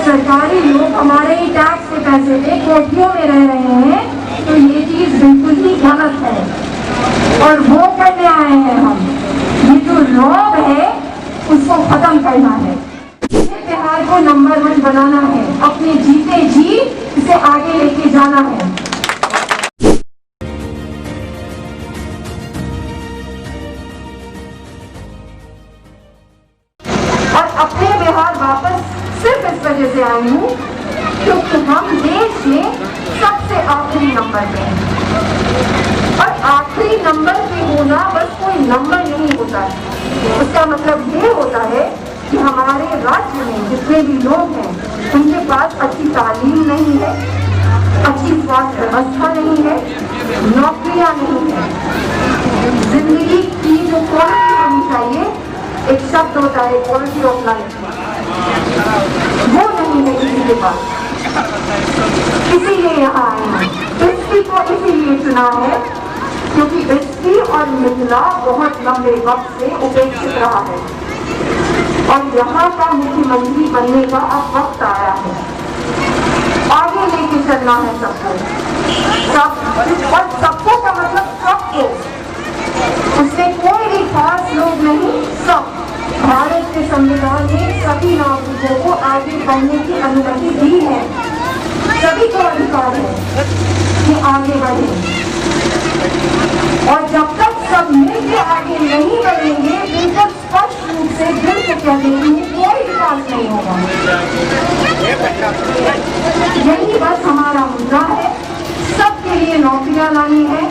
सरकारी लोग हमारे ही टैक्स के पैसे पे कोठियों में रह रहे हैं, तो ये चीज बिल्कुल ही गलत है और वो करने आए हैं हम। ये जो रौब है उसको खत्म करना है, बिहार को नंबर 1 बनाना है, अपने जीते जी इसे आगे लेके जाना है। और अपने बिहार वापस सिर्फ इस वजह से आई हूँ क्योंकि हम देश में सबसे आखिरी नंबर पे हैं। और आखिरी नंबर पे होना बस कोई नंबर नहीं होता है, उसका मतलब ये होता है कि हमारे राज्य में जितने भी लोग हैं उनके पास अच्छी तालीम नहीं है, अच्छी स्वास्थ्य व्यवस्था नहीं है, नौकरियां नहीं है, जिंदगी की जो क्वालिटी होनी चाहिए, एक शब्द होता है क्वालिटी ऑफ लाइफ, वो नहीं है किसी के पास। इसीलिए यहाँ आए हैं, एसपी को इसीलिए चुना है क्योंकि एसपी और मिथिला बहुत लंबे वक्त से उपेक्षित रहा है और यहाँ का मुख्यमंत्री बनने का अब वक्त आया है। आगे लेके चलना है सबको, और सबको का मतलब सबको, उसमें कोई भी खास लोग नहीं, सब। भारत के संविधान ने सभी नागरिकों को आगे बढ़ने की अनुमति दी है, सभी को अधिकार है कि आगे बढ़े। और जब तक सब मिलकर आगे नहीं बढ़ेंगे, बिल्कुल स्पष्ट रूप से दिल से कह देती हूँ, कोई विकास नहीं होगा। यही बस हमारा मुद्दा है, सबके लिए नौकरियां लानी है,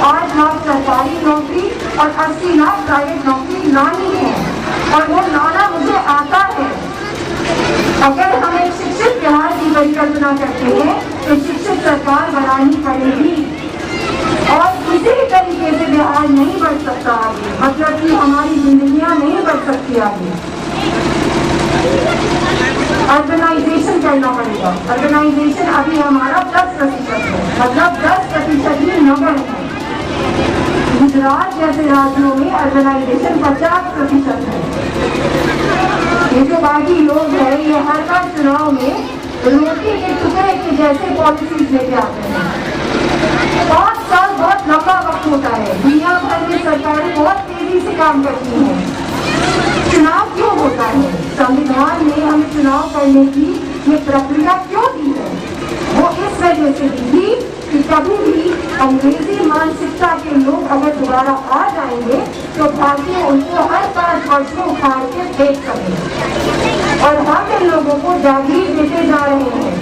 8 लाख सरकारी नौकरी और 80 लाख प्राइवेट नौकरी लानी है, और वो लाना मुझे आता है। अगर हम एक शिक्षित बिहार की परिकल्पना करते हैं तो शिक्षित सरकार बनानी पड़ेगी, और किसी भी तरीके से बिहार नहीं बढ़ सकता आगे, मतलब कि हमारी जिंदगियां नहीं बढ़ सकती आगे। अर्बनाइजेशन करना पड़ेगा। अर्बनाइजेशन अभी हमारा 10% है, मतलब 10% ही नगर है। गुजरात जैसे राज्यों में अर्बनाइजेशन 50% है। ये जो बाकी लोग हैं, ये हर बार चुनाव में रोटी के टुकड़े के जैसे पॉलिसीज लेके आते हैं। 5 साल बहुत लंबा वक्त होता है, दुनिया भर में सरकारें बहुत तेजी से काम करती हैं। चुनाव क्यों होता है? संविधान ने हमें चुनाव करने की ये प्रक्रिया क्यों दी है? वो इस वजह से दी थी कि कभी भी अंग्रेजी मानसिकता के लोग अगर दोबारा आ जाएंगे तो भारतीय उनको हर 5 वर्ष में उखाड़ के देख सकें, और हम इन लोगों को जागीर देते जा रहे हैं।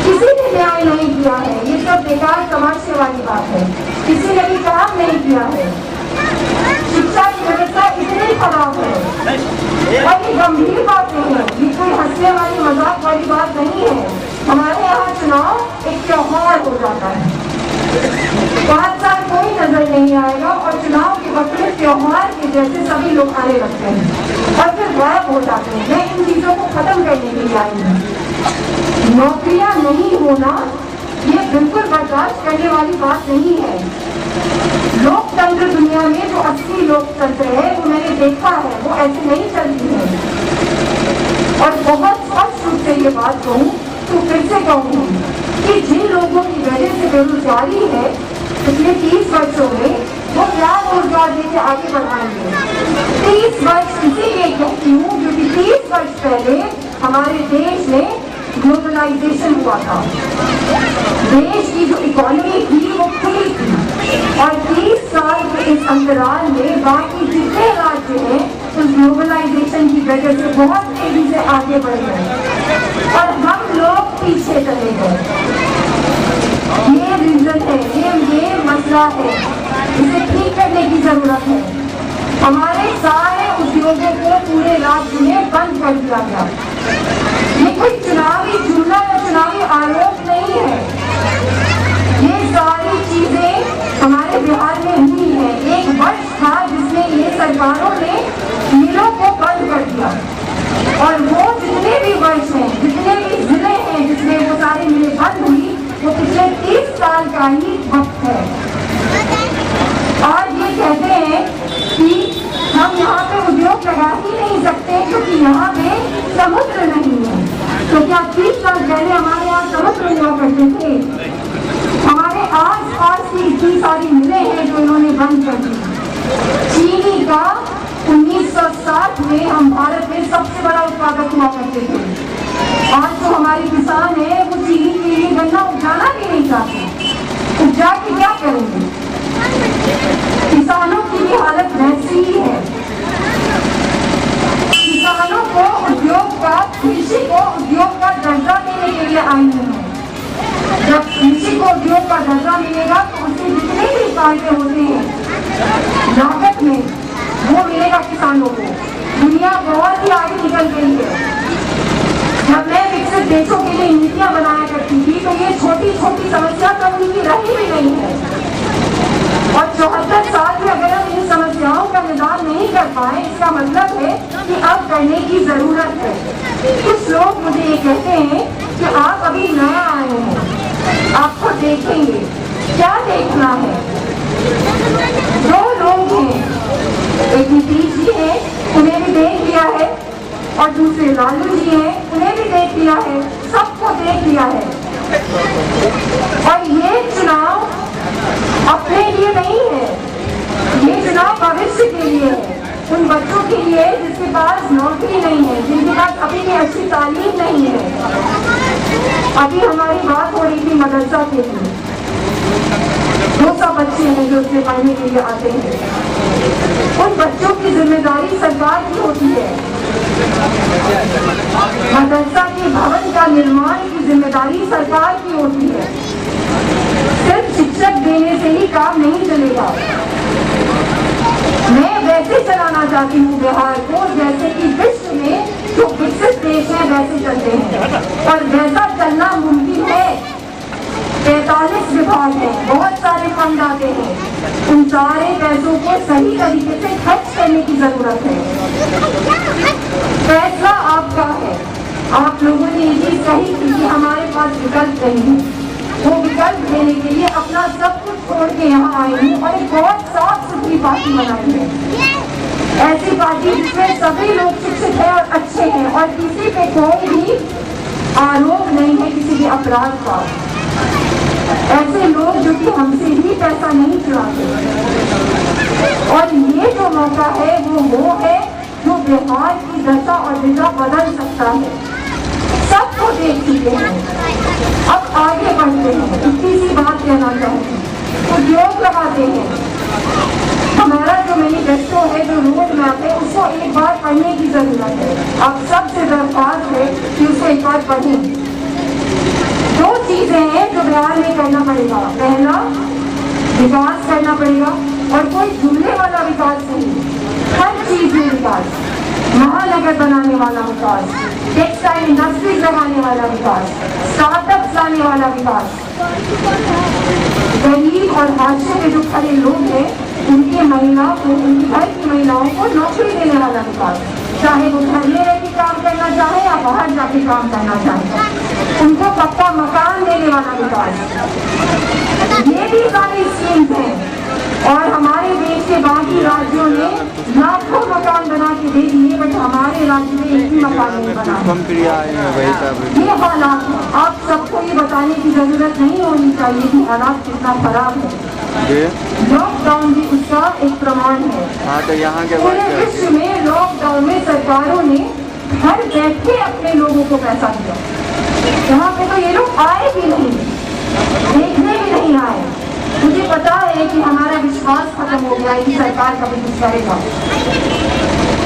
किसी ने न्याय नहीं किया है, ये सब बेकार तमाशे वाली बात है। किसी ने भी काम नहीं किया है, शिक्षा की व्यवस्था इतनी खराब है, और ये गंभीर बातें हैं, ये कोई हंसने वाली मजाक वाली बात नहीं है। हमारे यहाँ चुनाव एक त्योहार हो जाता है, 5 साल कोई नजर नहीं आएगा और चुनाव के वक्त में त्योहार के जैसे सभी लोग आने लगते हैं और फिर गायब हो जाते हैं। मैं इन चीजों को खत्म करने के लिए आई हूँ। नौकरियां नहीं होना ये बिल्कुल बर्दाश्त करने वाली बात नहीं है। लोकतंत्र दुनिया में जो असली लोकतंत्र है वो मैंने देखा है, वो ऐसे नहीं चलती है। और बहुत स्पष्ट रूप से ये बात कहूँ तो फिर से कहूँ कि जिन लोगों की वजह से बेरोजगारी है पिछले 30 वर्षों में, वो क्या रोजगार देके आगे बढ़ाएंगे? 30 वर्ष इसीलिए कहती हूँ क्योंकि 30 वर्ष पहले हमारे देश में ग्लोबलाइजेशन हुआ था। देश की जो इकोनॉमी थी वो खुली थी, और 30 साल के इस अंतराल में बाकी जितने राज्य हैं उस ग्लोबलाइजेशन की वजह से बहुत तेजी से आगे बढ़ गए और हम लोग पीछे चले गए। ये रीजन है, ये मसला है, इसे ठीक करने की जरूरत है। हमारे सारे उद्योगों को पूरे राज्य में बंद कर दिया गया। ये कोई चुनावी जुमला या चुनावी आरोप नहीं है, ये सारी चीजें हमारे बिहार में हुई है। एक वर्ष था जिसमें ये सरकारों ने मिलों को बंद कर दिया, और वो जितने भी वर्ष हैं, जितने भी जिले हैं जिसमें वो सारी मिलें बंद हुई, वो पिछले 30 साल का ही वक्त है। और ये कहते हैं कि हम यहाँ पे उद्योग लगा ही नहीं सकते क्योंकि यहाँ पे समुद्र नहीं है। तो क्या 30 साल पहले हमारे यहाँ समुद्र हुआ करते थे? हमारे आस पास की इतनी सारी मिलें हैं जो इन्होंने बंद कर दी। चीनी का 1960 में हम भारत में सबसे बड़ा उत्पादक हुआ करते थे। आज जो हमारे किसान है वो चीनी के लिए गन्ना उपजाना भी नहीं चाहते। उपजा के क्या करेंगे? किसानों की भी हालत वैसी ही है। किसानों को उद्योग का, कृषि को उद्योग का दर्जा देने के लिए आई है। जब कृषि को उद्योग का दर्जा मिलेगा तो उससे जितने भी फायदे होते हैं लागत में, वो मिलेगा किसानों को। दुनिया बहुत ही आगे निकल गई है। जब मैं विकसित देशों के लिए नीतियां बनाया करती थी तो ये छोटी छोटी समस्या तो उनकी रही भी नहीं है। और 74 साल में अगर हम इन समस्याओं का निदान नहीं कर पाए, इसका मतलब है कि अब करने की जरूरत है। कुछ लोग मुझे ये कहते हैं कि आप अभी नया आए हैं, आपको देखेंगे। क्या देखना है? दो लोग हैं, एक नीतीश जी है, उन्हें भी देख लिया है, और दूसरे लालू जी हैं, उन्हें भी देख लिया है, सबको देख लिया है। और ये चुनाव अपने लिए नहीं है, ये चुनाव भविष्य के लिए है। उन बच्चों के लिए जिसके पास नौकरी नहीं है, जिनके पास अभी भी अच्छी तालीम नहीं है। अभी हमारी बात हो रही थी मदरसा के लिए। 200 बच्चे हैं जो उसमें पढ़ने के लिए आते हैं। उन बच्चों की जिम्मेदारी सरकार की होती है। मदरसा के भवन का निर्माण की जिम्मेदारी सरकार की होती है। सिर्फ शिक्षक देने से ही काम नहीं चलेगा। मैं वैसे चलाना चाहती हूँ बिहार को जैसे कि विश्व में जो विकसित देश है वैसे चलते हैं, और वैसा चलना मुमकिन है। 45 विभाग हैं, बहुत सारे फंड आते हैं, उन सारे पैसों को सही तरीके से खर्च करने की जरूरत है। फैसला आपका है। आप लोगों ने ये चीज कही थी कि हमारे पास विकल्प नहीं है। वो विकल्प देने के लिए अपना सब कुछ छोड़ के यहाँ आए हैं और एक बहुत साफ सुथरी पार्टी बनाई है। ऐसी पार्टी जिसमें सभी लोग शिक्षित हैं और अच्छे हैं और किसी पे कोई भी आरोप नहीं है किसी भी अपराध का। ऐसे लोग जो कि हमसे ही पैसा नहीं चुराते। और ये जो मौका है वो है जो बिहार की दशा और दिशा बदल सकता है। सबको देख चुके हैं, अब आगे बढ़ते हैं। इतनी सी बात कहना चाहूँगी, उद्योग लगाते हैं। हमारा जो मैनिफेस्टो है, जो रोड मैप है, उसको एक बार पढ़ने की जरूरत है। आप सबसे दरख्वास्त है कि उसको एक बार पढ़ें। 2 चीजें हैं जो बिहार में करना पड़ेगा। पहला, विकास करना पड़ेगा, और कोई झूलने वाला विकास नहीं, हर चीज में विकास। महानगर बनाने वाला विकास, टेक्सटाइल इंडस्ट्रीज लगाने वाला विकास, स्टार्टअप्स लाने वाला विकास। गरीब और हाशिए में जो खड़े लोग हैं उनकी महिलाओं को, उनकी घर की महिलाओं को नौकरी देने वाला विकास, चाहे वो घर में रह के काम करना चाहे या बाहर जाके काम करना चाहे, उनको पक्का मकान देने वाला विकास। ये भी सारी स्कीम्स हैं। और हमारे देश के बाकी राज्यों ने लाखों मकान बना के दे दिए, बट हमारे राज्य में एक भी मकान नहीं बना। ये हालात है। आप सबको ये बताने की जरूरत नहीं होनी चाहिए कि हालात कितना खराब है। लॉकडाउन भी उसका एक प्रमाण है। पूरे विश्व में लॉकडाउन में सरकारों ने घर बैठे अपने लोगों को पैसा दिया। यहाँ पे तो ये लोग आए भी नहीं, देखने भी नहीं आए। मुझे पता है कि हमारा विश्वास खत्म हो गया है कि सरकार कभी कुछ करेगा।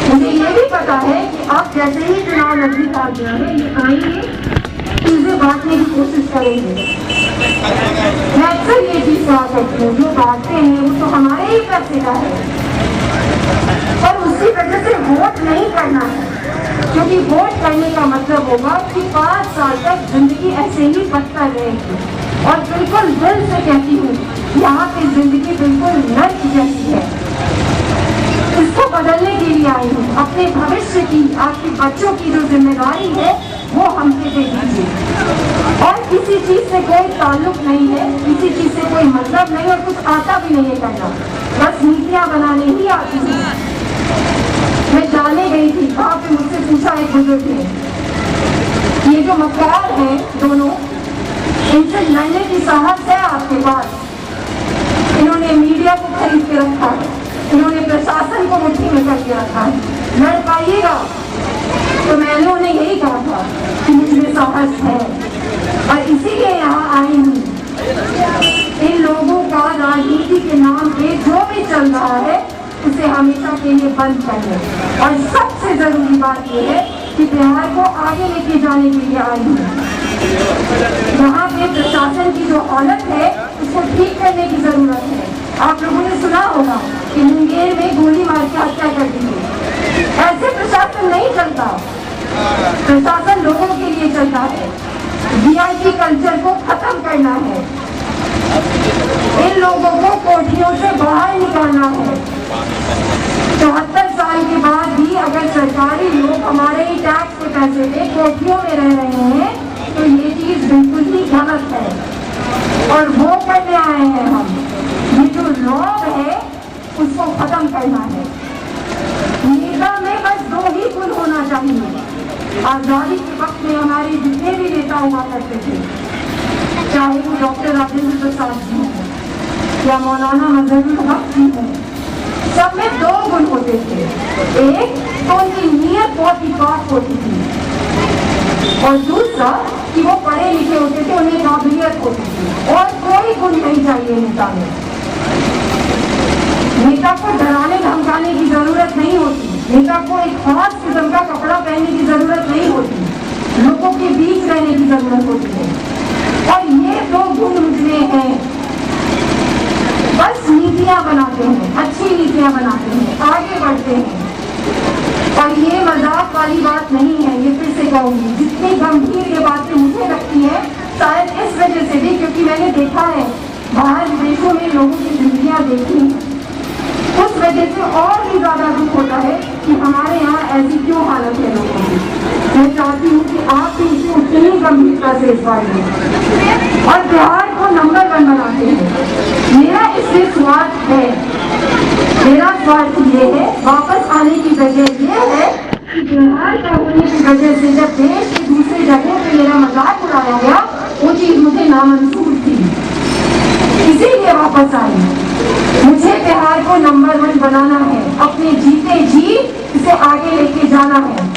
मुझे ये भी पता है कि आप जैसे ही चुनाव नजदीक आ गया है, ये आएंगे, चीजें बांटने की कोशिश करेंगे। मैं अक्सर ये चीज कहा करती हूँ, जो बांटते हैं वो तो हमारे ही पैसे का है, पर उसकी वजह से वोट नहीं करना है। क्योंकि वोट करने का मतलब होगा कि 5 साल तक जिंदगी ऐसे ही बदतर रहेगी। और बिल्कुल दिल से कहती हूँ, यहाँ की जिंदगी बिल्कुल नर्क जैसी है। इसको बदलने के लिए आई हूँ। अपने भविष्य की, आपके बच्चों की जो जिम्मेदारी है वो हमसे दे दीजिए। और किसी चीज से कोई ताल्लुक नहीं है, किसी चीज से कोई मतलब नहीं, और कुछ आता भी नहीं है करना, बस नीतियाँ बनाने ही आती हैं। मैं जाने गई थी, वहाँ पे मुझसे पूछा एक बुजुर्ग ने ये जो मक्कार हैं दोनों, इनसे लड़ने की साहस है आपके पास? इन्होंने मीडिया को खरीद के रखा है, इन्होंने प्रशासन को मुट्ठी में करके रखा है। लड़ पाइएगा? तो मैंने उन्हें यही कहा था कि मुझमें साहस है और इसीलिए यहाँ आई हूँ। इन लोगों का राजनीति के नाम पे जो भी चल रहा है उसे हमेशा के लिए बंद कर दे। और सबसे जरूरी बात यह है कि बिहार को आगे लेके जाने के लिए आई हूँ। यहाँ पे प्रशासन की जो हालत है उसको ठीक करने की जरूरत है। आप लोगों ने सुना होगा कि मुंगेर में गोली मार के हत्या कर दी गई। ऐसे प्रशासन नहीं चलता, प्रशासन लोगों के लिए चलता है। वीआईपी कल्चर को खत्म करना है, इन लोगों को कोठियों से बाहर निकालना है। 74 साल के बाद भी अगर सरकारी लोग हमारे ही टैक्स के पैसे पे कोठियों में रह रहे हैं तो ये चीज बिल्कुल ही गलत है और वो करने आए हैं हम। ये जो लॉब है उसको खत्म करना है। नेता में बस 2 ही गुण होना चाहिए। आजादी के वक्त में हमारे जितने भी नेता हुआ करते थे, चाहे वो डॉक्टर राजेंद्र प्रसाद जी हों या मौलाना मजहरुल हक जी हों, सब में 2 गुण होते थे। एक तो उनकी नीयत बहुत ही पाक होती थी और दूसरा कि वो पढ़े लिखे होते थे, उन्हें काबिलियत होती थी। और कोई गुण नहीं चाहिए नेता में। नेता को डराने धमकाने की जरूरत नहीं होती, नेता को एक खास किस्म का कपड़ा पहनने की जरूरत नहीं होती, लोगों के बीच रहने की जरूरत होती है। और ये 2 गुण मुझमें हैं। बस नीतियां बनाते हैं, अच्छी नीतियां बनाते हैं, आगे बढ़ते हैं। और ये मजाक वाली बात नहीं है, ये फिर से कहूंगी। जितनी गंभीर ये बातें मुझे लगती है, शायद इस वजह से भी क्योंकि मैंने देखा है बाहर विदेशों में लोगों की जिंदगियां देखी हैं, उस वजह से और भी ज्यादा दुख होता है कि हमारे यहाँ ऐसी क्यों हालत है लोगों की। मैं चाहती हूँ कि आप भी इसे उतनी गंभीरता से इस बार लें और बिहार को नंबर 1 बनाते हैं। मेरा इसमें स्वार्थ है, मेरा स्वार्थ ये है, वापस आने की वजह ये है कि बिहार का होने की वजह से जब देश की दूसरी जगहों पे मेरा मजाक उड़ाया गया, वो चीज मुझे नामंजूर थी, इसीलिए वापस आई। मुझे बिहार को नंबर 1 बनाना है, अपने जीते जी इसे आगे लेके जाना है।